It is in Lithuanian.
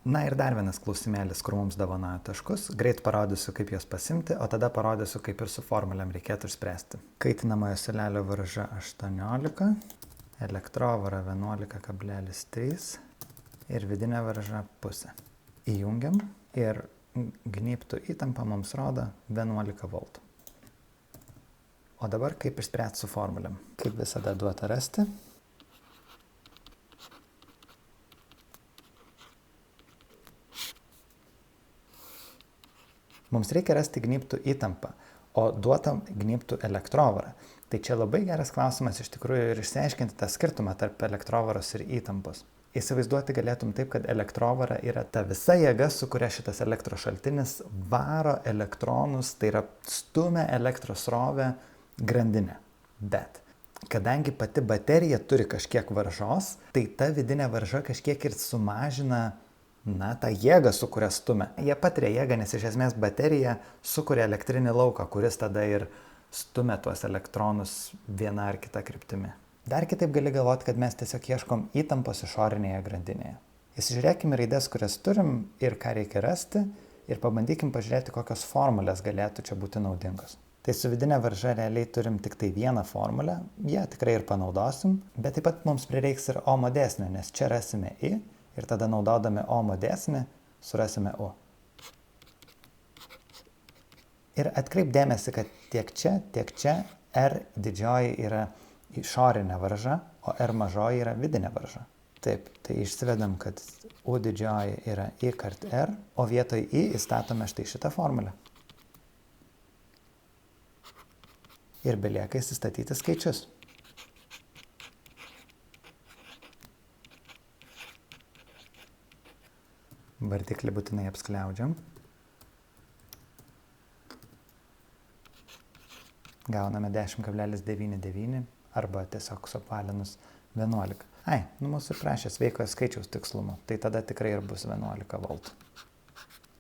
Na ir dar vienas klausimėlis, kur mums dovanoja taškus. Greit parodysiu, kaip juos pasimti, o tada parodysiu, kaip ir su formulėm reikėtų išspręsti. Kaitinamojo siūlelio varža 18, elektrovara 11,3 ir vidinė varža pusė. Įjungiam ir gnybtų įtampa mums rodo 11 V. O dabar kaip išspręsti su formulėm. Kaip visada duota rasti. Mums reikia rasti gnybtų įtampą, o duota gnybtų elektrovarą. Tai čia labai geras klausimas iš tikrųjų ir išsiaiškinti tą skirtumą tarp elektrovaros ir įtampos. Įsivaizduoti galėtum taip, kad elektrovara yra ta visa jėga, su kuria šitas elektros šaltinis varo elektronus, tai yra stumia elektros srovę grandinę. Bet kadangi pati baterija turi kažkiek varžos, tai ta vidinė varža kažkiek ir sumažina tą jėgą, su kuria stumia. Jie patiria jėgą, nes iš esmės baterija sukuria elektrinį lauką, kuris tada ir stumia tuos elektronus viena ar kita kryptimi. Dar kitaip gali galvoti, kad mes tiesiog ieškom įtampos išorinėje grandinėje. Įsižiūrėkime raides, kurias turim ir ką reikia rasti ir pabandykim pažiūrėti, kokios formulės galėtų čia būti naudingos. Tai su vidinė varža realiai turim tik tai vieną formulę, ją tikrai ir panaudosim, bet taip pat mums prireiks ir ohmo dėsnio, nes čia rasime I ir tada naudodami ohmo dėsnį surasime U. Ir atkreip dėmesį, kad tiek čia R didžioji yra išorinė varža, o R mažoji yra vidinė varža. Taip, tai išsivedam, kad U didžioji yra I kart R, o vietoj I įstatome štai šitą formulę. Ir belieka įsistatyti skaičius. Vardiklį būtinai apskliaudžiam. Gauname 10,99 arba tiesiog suapvalinus 11. Mūsų prašė sveikojo skaičiaus tikslumo, tai tada tikrai ir bus 11 V.